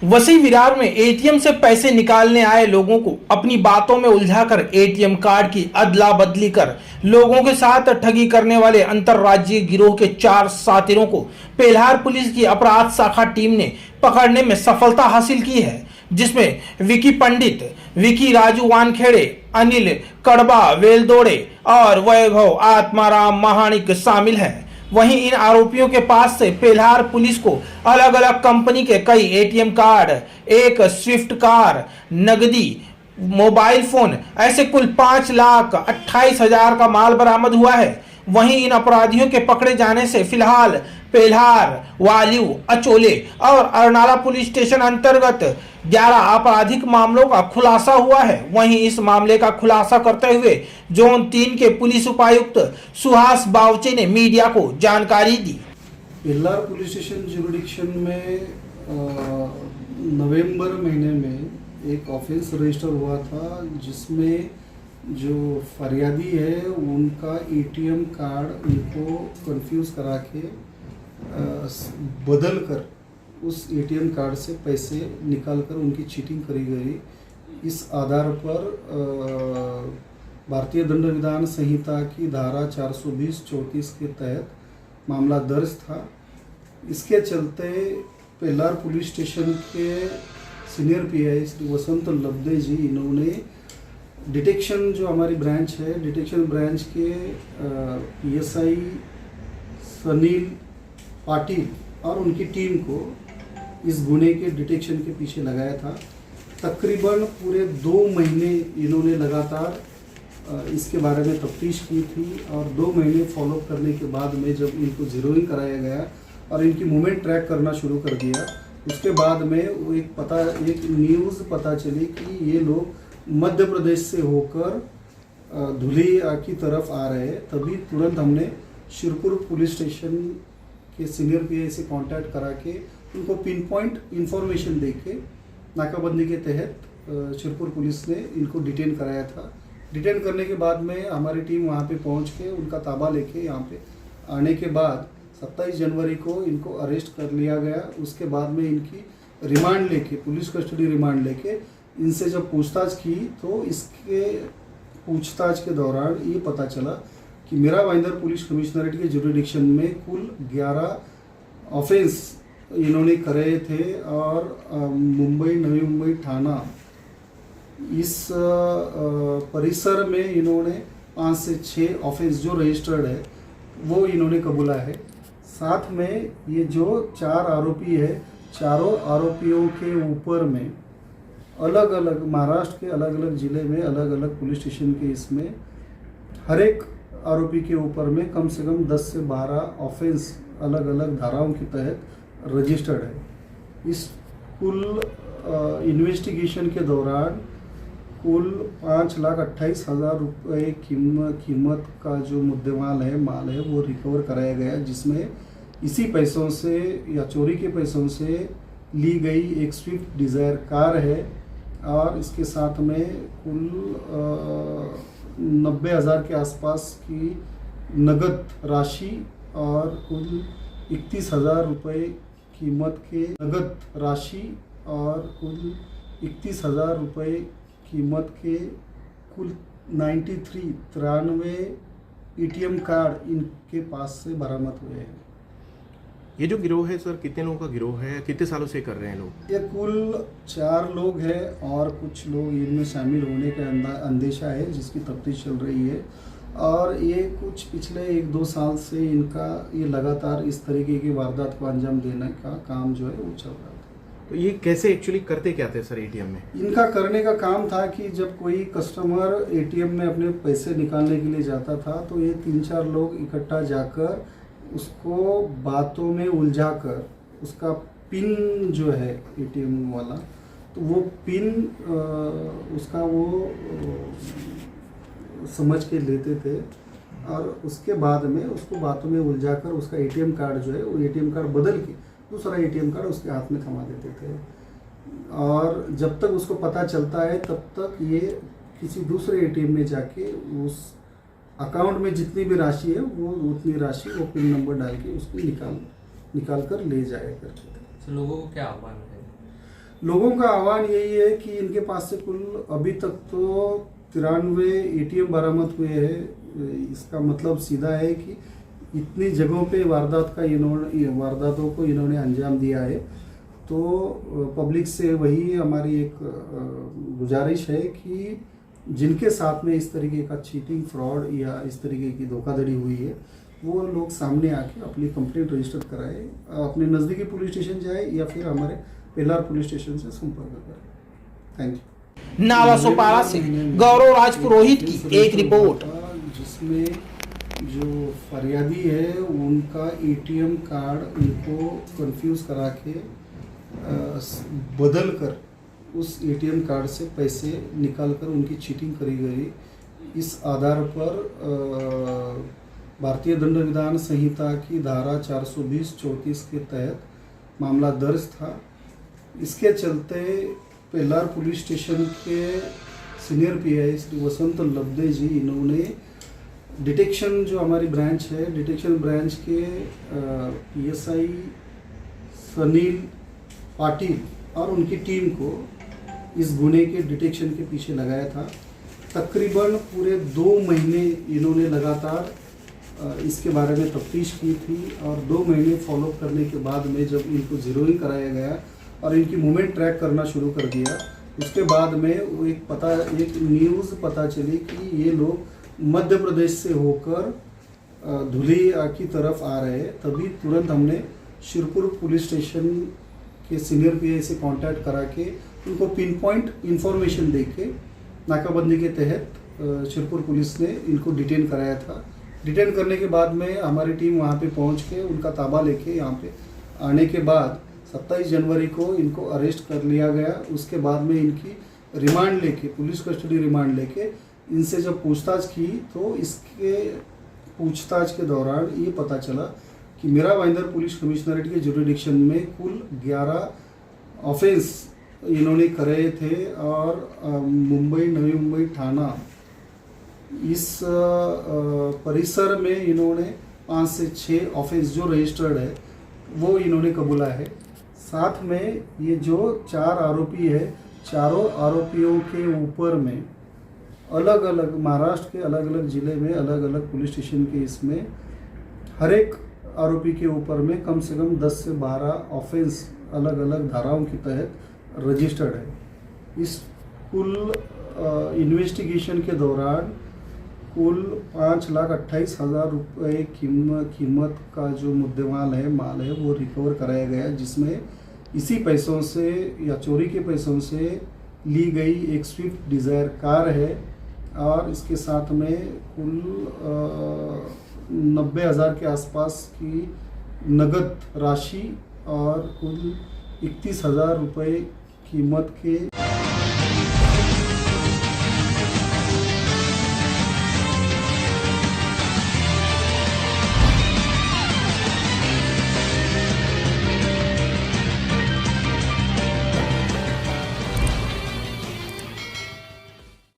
वसी विरार में एटीएम से पैसे निकालने आए लोगों को अपनी बातों में उलझाकर एटीएम कार्ड की अदला बदली कर लोगों के साथ ठगी करने वाले अंतर्राज्यीय गिरोह के 4 साथियों को पेल्हार पुलिस की अपराध शाखा टीम ने पकड़ने में सफलता हासिल की है, जिसमें विकी पंडित, विकी राजू वानखेड़े, अनिल कड़बा वेलदोड़े और वैभव आत्माराम महानिक शामिल हैं। वहीं इन आरोपियों के पास से पेल्हार पुलिस को अलग अलग कंपनी के कई एटीएम कार्ड, एक स्विफ्ट कार, नगदी, मोबाइल फोन ऐसे कुल 5,28,000 का माल बरामद हुआ है। वहीं इन अपराधियों के पकड़े जाने से फिलहाल पेल्हार, वालिव, अचोले और अरनाला पुलिस स्टेशन अंतर्गत 11 आपराधिक मामलों का खुलासा हुआ है। वहीं इस मामले का खुलासा करते हुए जोन 3 के पुलिस उपायुक्त सुहास बावचे ने मीडिया को जानकारी दी। पेल्हार पुलिस स्टेशन जुरिडिक्शन में नवंबर महीने में एक ऑफेंस रजिस्टर हुआ था, जिसमें जो फरियादी है उनका एटीएम कार्ड उनको कंफ्यूज करा के बदल कर उस एटीएम कार्ड से पैसे निकाल कर उनकी चीटिंग करी गई। इस आधार पर भारतीय दंड विधान संहिता की धारा 420-34 के तहत मामला दर्ज था। इसके चलते पेल्हार पुलिस स्टेशन के सीनियर पीआई श्री वसंत लब्दे जी, इन्होंने डिटेक्शन जो हमारी ब्रांच है, डिटेक्शन ब्रांच के पीएसआई सनील पाटिल और उनकी टीम को इस गुने के डिटेक्शन के पीछे लगाया था। तकरीबन पूरे 2 महीने इन्होंने लगातार इसके बारे में तफ्तीश की थी और 2 महीने फॉलोअप करने के बाद में जब इनको जीरोइंग कराया गया और इनकी मूवमेंट ट्रैक करना शुरू कर दिया, उसके बाद में वो एक न्यूज़ पता चली कि ये लोग मध्य प्रदेश से होकर धुलिया की तरफ आ रहे हैं। तभी तुरंत हमने शिरपुर पुलिस स्टेशन के सीनियर पीआई से कांटेक्ट करा के उनको पिन पॉइंट इन्फॉर्मेशन दे के नाकाबंदी के तहत शिरपुर पुलिस ने इनको डिटेन कराया था। डिटेन करने के बाद में हमारी टीम वहाँ पे पहुँच के उनका ताबा लेके यहाँ पे आने के बाद 27 जनवरी को इनको अरेस्ट कर लिया गया। उसके बाद में इनकी रिमांड लेके, पुलिस कस्टडी रिमांड लेके इनसे जब पूछताछ की तो इसके पूछताछ के दौरान ये पता चला कि मीरा भाईंदर पुलिस कमिश्नरेट के जुरिडिक्शन में कुल 11 ऑफेंस इन्होंने करे थे और मुंबई, नवी मुंबई थाना इस परिसर में इन्होंने 5 से 6 ऑफेंस जो रजिस्टर्ड है वो इन्होंने कबूला है। साथ में ये जो 4 आरोपी है, चारों आरोपियों के ऊपर में अलग अलग महाराष्ट्र के अलग अलग ज़िले में अलग अलग पुलिस स्टेशन के इसमें हर एक आरोपी के ऊपर में कम से कम 10 से 12 ऑफेंस अलग अलग धाराओं के तहत रजिस्टर्ड है। इस कुल इन्वेस्टिगेशन के दौरान कुल 5,28,000 रुपये कीमत का जो मुद्देमाल है, माल है, वो रिकवर कराया गया, जिसमें इसी पैसों से या चोरी के पैसों से ली गई एक स्विफ्ट डिज़ायर कार है और इसके साथ में कुल 90,000 के आसपास की नगद राशि और कुल 31,000 रुपये कीमत के नगद राशि और कुल 31,000 रुपये कीमत के कुल 93 एटीएम कार्ड इनके पास से बरामद हुए हैं। ये जो गिरोह है सर, कितने लोगों का गिरोह है, कितने सालों से कर रहे हैं लोग? ये कुल 4 लोग हैं और कुछ लोग इनमें शामिल होने का अंदेशा है, जिसकी तफ्तीश चल रही है। और ये कुछ पिछले 1-2 साल से इनका ये लगातार इस तरीके की वारदात को अंजाम देने का काम जो है वो चल रहा था। तो ये कैसे एक्चुअली करते क्या थे सर एटीएम में? इनका करने का काम था कि जब कोई कस्टमर एटीएम में अपने पैसे निकालने के लिए जाता था तो ये 3-4 लोग इकट्ठा जाकर उसको बातों में उलझाकर उसका पिन जो है एटीएम वाला, तो वो पिन उसका वो समझ के लेते थे और उसके बाद में उसको बातों में उलझाकर उसका एटीएम कार्ड जो है वो एटीएम कार्ड बदल के दूसरा एटीएम कार्ड उसके हाथ में थमा देते थे। और जब तक उसको पता चलता है तब तक ये किसी दूसरे एटीएम में जाके उस अकाउंट में जितनी भी राशि है वो उतनी राशि वो पिन नंबर डाल के उसको निकाल कर ले जाया करते थे। तो लोगों को क्या आह्वान है? लोगों का आह्वान यही है कि इनके पास से कुल अभी तक तो 93 एटीएम बरामद हुए हैं। इसका मतलब सीधा है कि इतनी जगहों पे वारदातों को इन्होंने अंजाम दिया है। तो पब्लिक से वही हमारी एक गुजारिश है कि जिनके साथ में इस तरीके का चीटिंग, फ्रॉड या इस तरीके की धोखाधड़ी हुई है, वो लोग सामने आके अपनी कंप्लेंट रजिस्टर कराए, अपने नज़दीकी पुलिस स्टेशन जाए या फिर हमारे पेलार पुलिस स्टेशन से संपर्क करें। Thank you. नाला सोपारा से गौरव राज पुरोहित की एक रिपोर्ट। जिसमें जो फरियादी है उनका एटीएम कार्ड उनको कंफ्यूज करा के बदल कर उस एटीएम कार्ड से पैसे निकाल कर उनकी चीटिंग करी गई। इस आधार पर भारतीय दंड विधान संहिता की धारा 420-34 के तहत मामला दर्ज था। इसके चलते पेलार पुलिस स्टेशन के सीनियर पीआई श्री वसंत लब्दे जी, इन्होंने डिटेक्शन जो हमारी ब्रांच है, डिटेक्शन ब्रांच के पीएसआई सनील पाटिल और उनकी टीम को इस गुने के डिटेक्शन के पीछे लगाया था। तकरीबन पूरे 2 महीने इन्होंने लगातार इसके बारे में तफ्तीश की थी और 2 महीने फॉलो करने के बाद में जब इनको ज़ीरोइंग कराया गया और इनकी मूवमेंट ट्रैक करना शुरू कर दिया, उसके बाद में वो एक न्यूज़ पता चली कि ये लोग मध्य प्रदेश से होकर धुलिया की तरफ आ रहे हैं। तभी तुरंत हमने शिरपुर पुलिस स्टेशन के सीनियर पीआई से कांटेक्ट करा के उनको पिन पॉइंट इन्फॉर्मेशन दे के नाकाबंदी के तहत शिरपुर पुलिस ने इनको डिटेन कराया था। डिटेन करने के बाद में हमारी टीम वहाँ पे पहुँच के उनका ताबा लेके यहाँ पे आने के बाद 27 जनवरी को इनको अरेस्ट कर लिया गया। उसके बाद में इनकी रिमांड लेके, पुलिस कस्टडी रिमांड लेके इनसे जब पूछताछ की तो इसके पूछताछ के दौरान ये पता चला कि मीरा भाईंदर पुलिस कमिश्नरेट के जुरिडिक्शन में कुल 11 ऑफेंस इन्होंने करे थे और मुंबई, नवी मुंबई थाना इस परिसर में इन्होंने 5 से 6 ऑफेंस जो रजिस्टर्ड है वो इन्होंने कबूला है। साथ में ये जो 4 आरोपी है, चारों आरोपियों के ऊपर में अलग अलग महाराष्ट्र के अलग अलग ज़िले में अलग अलग पुलिस स्टेशन के इसमें हर एक आरोपी के ऊपर में कम से कम 10 से 12 ऑफेंस अलग अलग धाराओं के तहत रजिस्टर्ड है। इस कुल इन्वेस्टिगेशन के दौरान कुल 5,28,000 रुपये कीमत का जो मुद्देमाल है, माल है, वो रिकवर कराया गया, जिसमें इसी पैसों से या चोरी के पैसों से ली गई एक स्विफ्ट डिज़ायर कार है और इसके साथ में कुल 90,000 के आसपास की नगद राशि और कुल 31,000 रुपये कीमत के